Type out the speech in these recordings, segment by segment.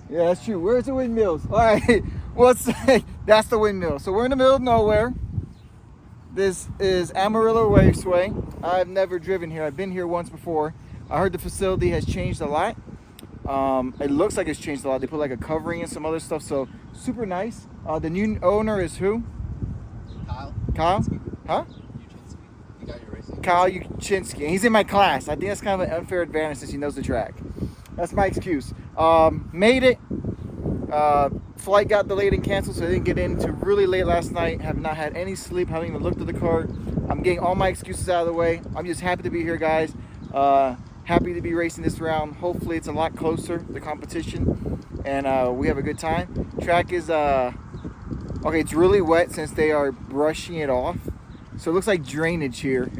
Yeah, that's true. Where's the windmills? All right, that's the windmill. So we're in the middle of nowhere. This is Amarillo Raceway. I've never driven here. I've been here once before. I heard the facility has changed a lot. It looks like it's changed a lot. They put like a covering and some other stuff, so super nice. The new owner is who? Kyle. Kyle? Huh? You got your racing. Kyle Uchinsky. He's in my class. I think that's kind of an unfair advantage since he knows the track. That's my excuse. Made it. Flight got delayed and canceled, so I didn't get in until really late last night. Have not had any sleep. Haven't even looked at the car. I'm getting all my excuses out of the way. I'm just happy to be here, guys. Happy to be racing this round. Hopefully it's a lot closer, the competition, and we have a good time. Track is okay, it's really wet since they are brushing it off, so it looks like drainage here.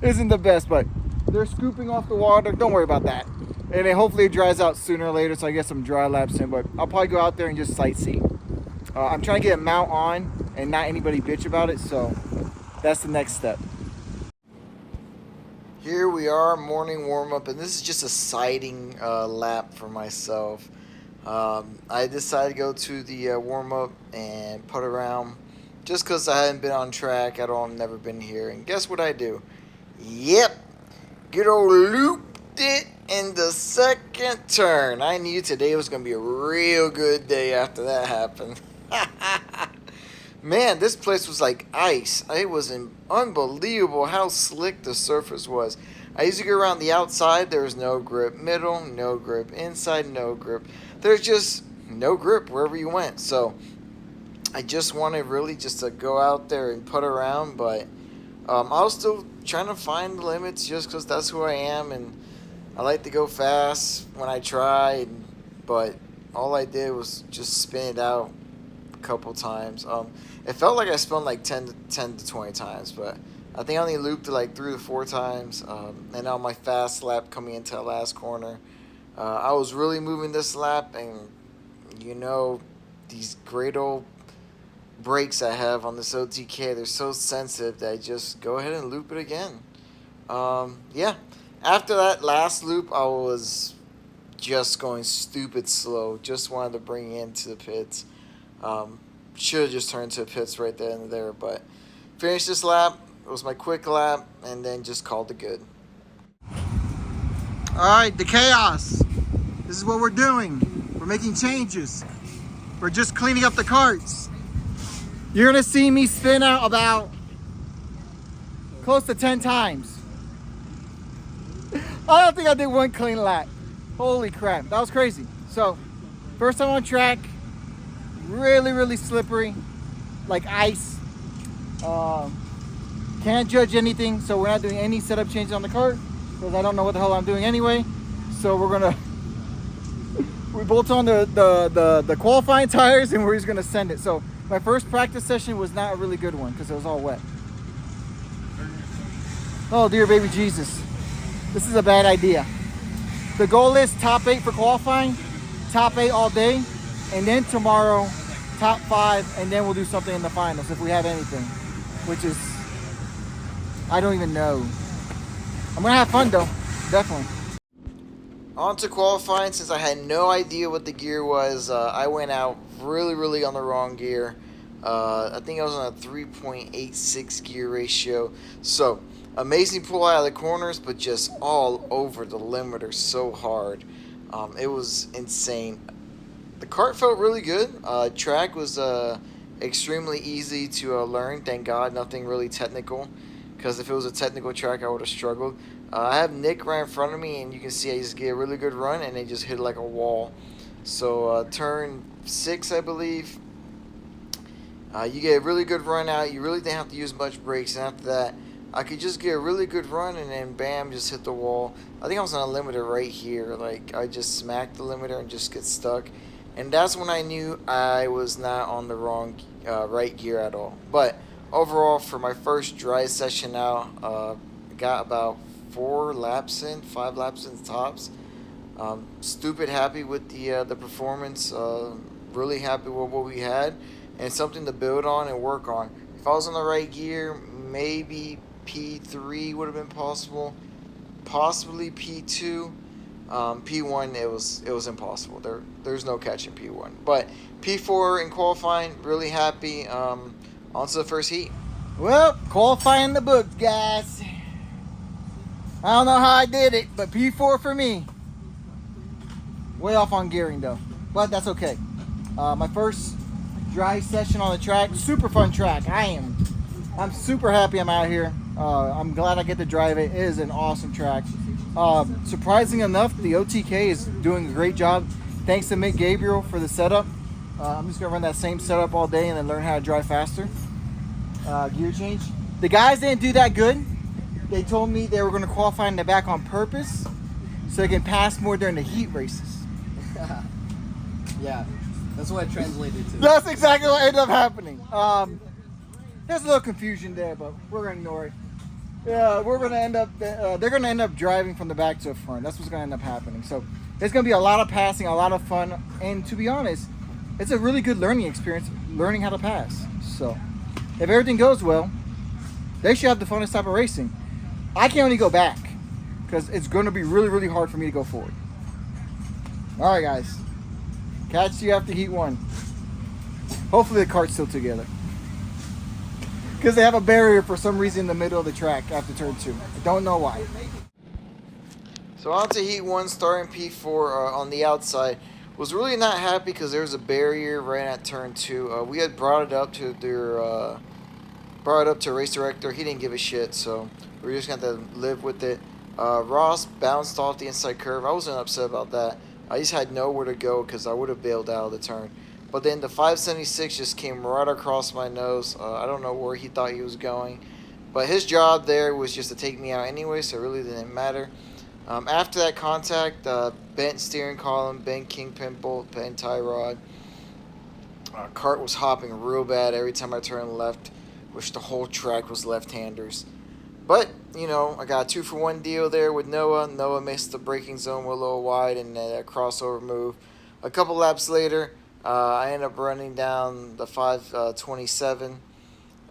Isn't the best, but they're scooping off the water. Don't worry about that. And then hopefully it dries out sooner or later, so I get some dry laps in, but I'll probably go out there and just sightsee. I'm trying to get a mount on and not anybody bitch about it, so that's the next step. Here we are, morning warm-up, and this is just a sighting lap for myself. I decided to go to the warm-up and putt around just because I hadn't been on track at all. I've never been here, and guess what I do? Yep, good old looped it in the second turn. I knew today was going to be a real good day after that happened. Man, this place was like ice. It was unbelievable how slick the surface was. I used to go around the outside. There was no grip. Middle, no grip. Inside, no grip. There's just no grip wherever you went. So I just wanted really just to go out there and putt around. But I was still trying to find the limits just because that's who I am. And I like to go fast when I try. But all I did was just spin it out a couple times. It felt like I spun like 10 to 20 times, but I think I only looped it like 3 to 4 times. And on my fast lap coming into the last corner, I was really moving this lap, and you know, these great old brakes I have on this OTK, they're so sensitive that I just go ahead and loop it again. Yeah, after that last loop, I was just going stupid slow. Just wanted to bring it into the pits. Should have just turned to the pits right there and there, but finished this lap. It was my quick lap, and then just called it good. All right, the chaos. This is what we're doing. We're making changes. We're just cleaning up the carts. You're gonna see me spin out about close to 10 times. I don't think I did one clean lap. Holy crap, that was crazy. So, first time on track, really slippery, like ice. Can't judge anything, so we're not doing any setup changes on the cart because I don't know what the hell I'm doing anyway. So we bolt on the qualifying tires, and we're just gonna send it. So my first practice session was not a really good one because it was all wet. Oh dear baby Jesus, this is a bad idea. The goal is top 8 for qualifying, top 8 all day, and then tomorrow top 5, and then we'll do something in the finals if we have anything, which is, I don't even know. I'm gonna have fun though, definitely. On to qualifying. Since I had no idea what the gear was, I went out really on the wrong gear. I think I was on a 3.86 gear ratio. So amazing pull out of the corners, but just all over the limiter so hard. It was insane. The kart felt really good. Track was extremely easy to learn. Thank God, nothing really technical. Because if it was a technical track, I would have struggled. I have Nick right in front of me, and you can see I just get a really good run, and they just hit like a wall. So turn 6, I believe, you get a really good run out. You really didn't have to use much brakes, and after that, I could just get a really good run, and then bam, just hit the wall. I think I was on a limiter right here. Like, I just smacked the limiter and just get stuck. And that's when I knew I was not on the wrong right gear at all. But overall, for my first dry session out, got about 5 laps in tops. Stupid happy with the performance. Really happy with what we had, and something to build on and work on. If I was on the right gear, maybe P3 would have been possible, possibly P2. P1 it was impossible. There's no catching P1. But P4 in qualifying, really happy. On to the first heat. Well, qualifying the books, guys. I don't know how I did it, but P4 for me. Way off on gearing though, but that's okay. My first dry session on the track, super fun track. I'm super happy I'm out here. I'm glad I get to drive it. It is an awesome track. Surprising enough, the OTK is doing a great job. Thanks to Mick Gabriel for the setup. I'm just gonna run that same setup all day and then learn how to drive faster. Gear change. The guys didn't do that good. They told me they were gonna qualify in the back on purpose so they can pass more during the heat races. Yeah, that's what I translated to. That's exactly what ended up happening. There's a little confusion there, but we're gonna ignore it. Yeah, we're gonna end up. They're gonna end up driving from the back to the front. That's what's gonna end up happening. So there's gonna be a lot of passing, a lot of fun, and to be honest, it's a really good learning experience, learning how to pass. So if everything goes well, they should have the funnest type of racing. I can only go back because it's gonna be really, really hard for me to go forward. All right, guys. Catch you after heat 1. Hopefully the cart's still together. Because they have a barrier for some reason in the middle of the track after turn 2. I don't know why. So on to heat 1, starting P4 on the outside. Was really not happy because there was a barrier right at turn 2. We had brought it up to race director. He didn't give a shit, so we're just gonna have to live with it. Ross bounced off the inside curve. I wasn't upset about that. I just had nowhere to go because I would have bailed out of the turn. But then the 576 just came right across my nose. I don't know where he thought he was going. But his job there was just to take me out anyway, so it really didn't matter. After that contact, bent steering column, bent kingpin bolt, bent tie rod. Kart was hopping real bad every time I turned left, which the whole track was left-handers. But, you know, I got a 2-for-1 deal there with Noah. Noah missed the braking zone a little wide and that crossover move. A couple laps later, I ended up running down the 527.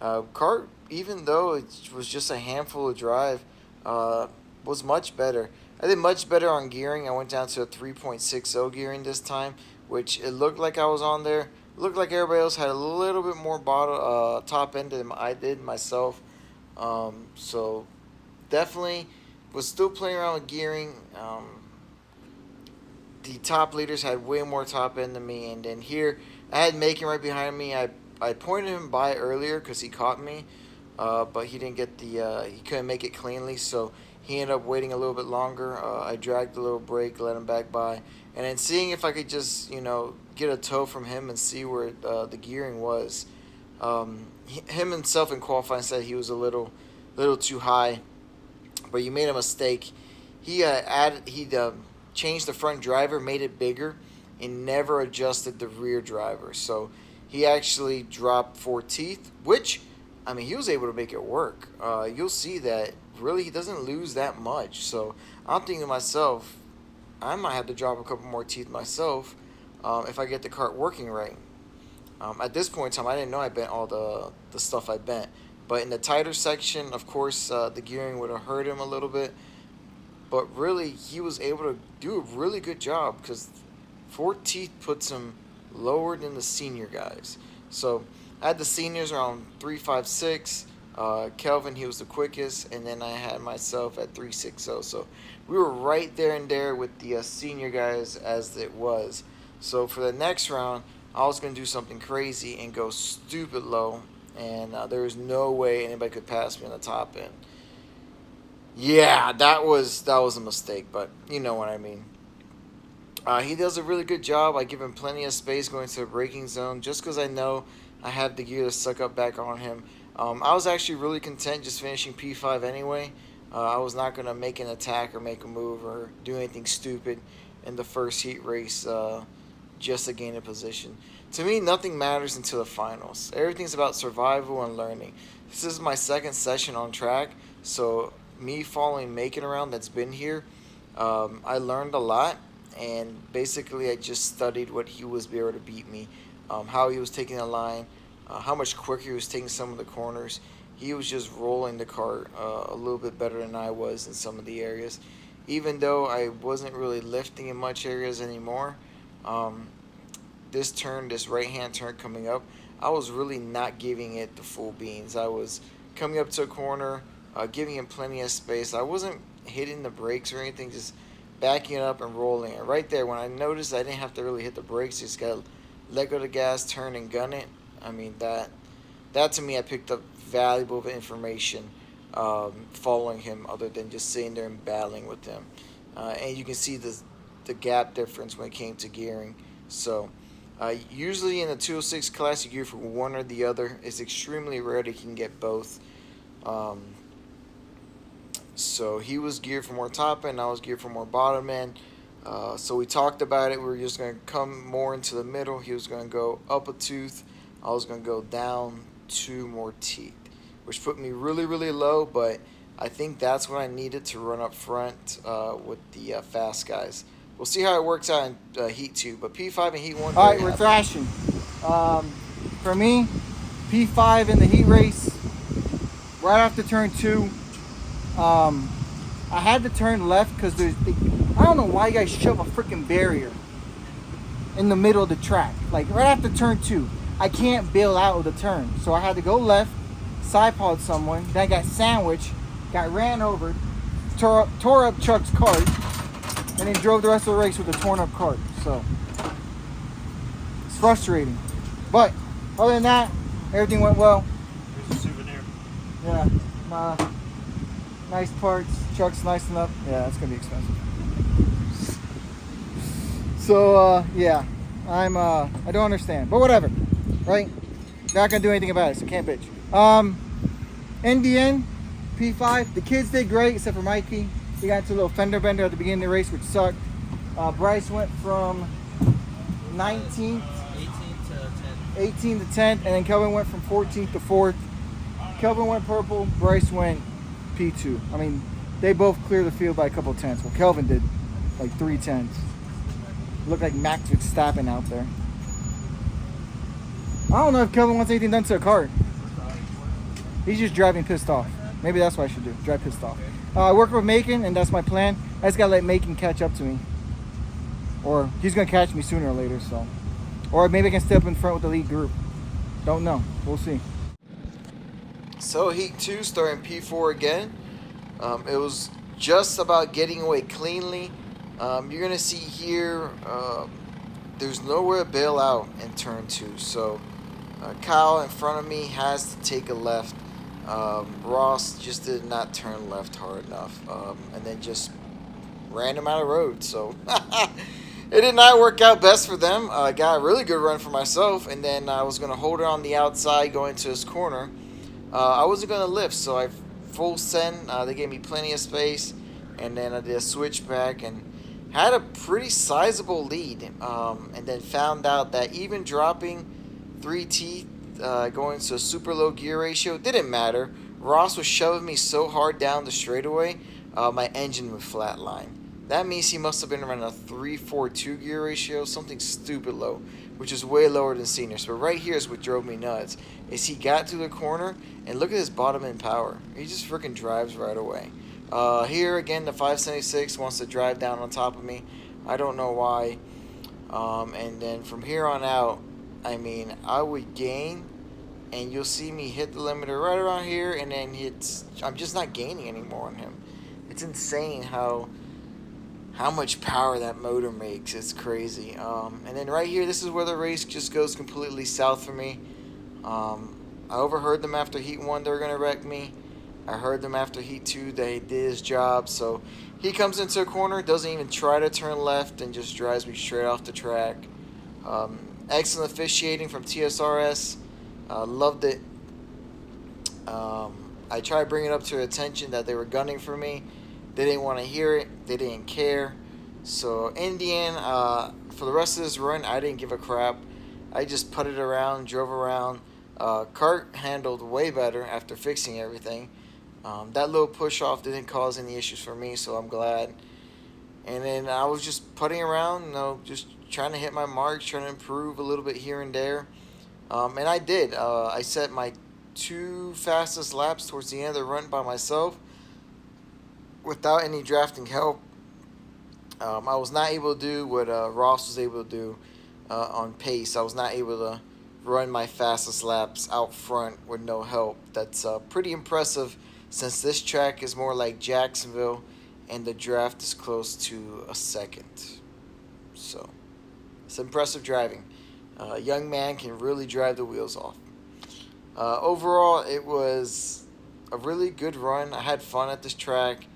Kart, even though it was just a handful of drive, was much better. I did much better on gearing. I went down to a 3.60 gearing this time, which it looked like I was on there. It looked like everybody else had a little bit more top end than I did myself. So definitely was still playing around with gearing. The top leaders had way more top end than me, and then here I had Macon right behind me. I pointed him by earlier because he caught me, but he didn't get he couldn't make it cleanly, so he ended up waiting a little bit longer. I dragged a little break, let him back by, and then seeing if I could just get a tow from him and see where the gearing was. Him himself in qualifying said he was a little too high, but you made a mistake. He changed the front driver, made it bigger, and never adjusted the rear driver. So he actually dropped 4 teeth, which, I mean, he was able to make it work. You'll see that really he doesn't lose that much. So I'm thinking to myself, I might have to drop a couple more teeth myself if I get the kart working right. At this point in time, I didn't know I bent all the stuff I bent. But in the tighter section, of course, the gearing would have hurt him a little bit. But really, he was able to do a really good job because 4 teeth puts him lower than the senior guys. So I had the seniors around 3.56. Kelvin, he was the quickest. And then I had myself at 3.60. So we were right there and there with the senior guys as it was. So for the next round, I was going to do something crazy and go stupid low. And there was no way anybody could pass me on the top end. Yeah, that was a mistake, but you know what I mean. He does a really good job. I give him plenty of space going to the braking zone just because I know I have the gear to suck up back on him. I was actually really content just finishing P5 anyway. I was not going to make an attack or make a move or do anything stupid in the first heat race just to gain a position. To me, nothing matters until the finals. Everything's about survival and learning. This is my second session on track, so me following Macon around that's been here, I learned a lot, and basically I just studied what he was able to beat me, how he was taking the line, how much quicker he was taking some of the corners. He was just rolling the cart a little bit better than I was in some of the areas. even though I wasn't really lifting in much areas anymore. This turn, this right hand turn coming up, I was really not giving it the full beans. I was coming up to a corner, giving him plenty of space. I wasn't hitting the brakes or anything, just backing it up and rolling it. Right there, when I noticed I didn't have to really hit the brakes, just got to let go of the gas, turn, and gun it. I mean, that to me, I picked up valuable information following him, other than just sitting there and battling with him. And you can see the gap difference when it came to gearing. So usually in the 206 class, you gear for one or the other. It's extremely rare that you can get both. So he was geared for more top end, I was geared for more bottom end. So we talked about it. We were just going to come more into the middle. He was going to go up a tooth. I was going to go down 2 more teeth, which put me really, really low. But I think that's what I needed to run up front with the fast guys. We'll see how it works out in Heat 2. But P5 and Heat 1. All right, we're thrashing. For me, P5 in the heat race, right after turn 2, I had to turn left because I don't know why you guys shove a freaking barrier in the middle of the track. Like right after turn 2, I can't bail out of the turn. So I had to go left, side pod someone, then I got sandwiched, got ran over, tore up Chuck's cart, and then drove the rest of the race with a torn up cart. So it's frustrating. But other than that, everything went well. Here's a souvenir. Yeah. Nice parts. Chuck's nice enough. Yeah, it's gonna be expensive. So yeah, I don't understand, but whatever, right? Not gonna do anything about it, so can't bitch. In the end, P5, the kids did great except for Mikey. He got into a little fender bender at the beginning of the race, which sucked. Bryce went from 19th, 18 to 10th, and then Kelvin went from 14th to 4th. Kelvin went purple, Bryce went P2. I mean, they both cleared the field by a couple of tenths. Well, Kelvin did like 3 tenths. Looked like Max Verstappen out there. I don't know if Kelvin wants anything done to a cart. He's just driving pissed off. Maybe that's what I should do, drive pissed off. I work with Macon, and that's my plan. I just gotta let Macon catch up to me. Or he's gonna catch me sooner or later, so. Or maybe I can step in front with the lead group. Don't know, we'll see. So Heat 2 starting P4 again. It was just about getting away cleanly. You're going to see here, there's nowhere to bail out in turn 2. So Kyle in front of me has to take a left. Ross just did not turn left hard enough. And then just ran him out of road. So it did not work out best for them. I got a really good run for myself. And then I was going to hold it on the outside going to his corner. I wasn't going to lift, so I full send. They gave me plenty of space, and then I did a switchback and had a pretty sizable lead. And then found out that even dropping 3 teeth, going to a super low gear ratio, didn't matter. Ross was shoving me so hard down the straightaway, my engine would flatline. That means he must have been around a 3.42 gear ratio, something stupid low, which is way lower than seniors. But right here is what drove me nuts, is he got to the corner, and look at his bottom end power. He just freaking drives right away. Here again, the 576 wants to drive down on top of me. I don't know why. And then from here on out, I mean, I would gain, and you'll see me hit the limiter right around here, and then I'm just not gaining anymore on him. It's insane how much power that motor makes. It's crazy. And then right here, this is where the race just goes completely south for me. I overheard them after Heat 1 they were going to wreck me. I heard them after Heat 2 they did his job. So he comes into a corner, doesn't even try to turn left, and just drives me straight off the track. Excellent officiating from TSRS. Loved it. I tried bringing it up to their attention that they were gunning for me. They didn't want to hear it. They didn't care. So in the end, for the rest of this run, I didn't give a crap. I just putted around, drove around. Kart handled way better after fixing everything. That little push off didn't cause any issues for me, so I'm glad. And then I was just putting around, just trying to hit my marks, trying to improve a little bit here and there. And I did. I set my 2 fastest laps towards the end of the run by myself, without any drafting help. I was not able to do what Ross was able to do on pace. I was not able to run my fastest laps out front with no help. That's pretty impressive since this track is more like Jacksonville and the draft is close to a second. So it's impressive driving. A young man can really drive the wheels off. Overall, it was a really good run. I had fun at this track.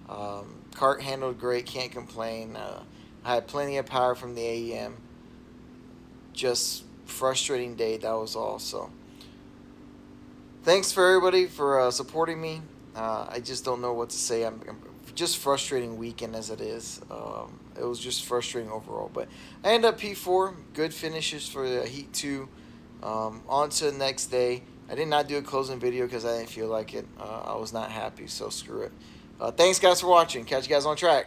Kart handled great, can't complain. I had plenty of power from the AEM. Just frustrating day, that was all. So thanks for everybody for supporting me. I just don't know what to say. I'm just frustrating weekend as it is. It was just frustrating overall, but I ended up P4. Good finishes for the Heat 2. On to the next day. I did not do a closing video because I didn't feel like it. I was not happy, so screw it. Thanks guys for watching. Catch you guys on track.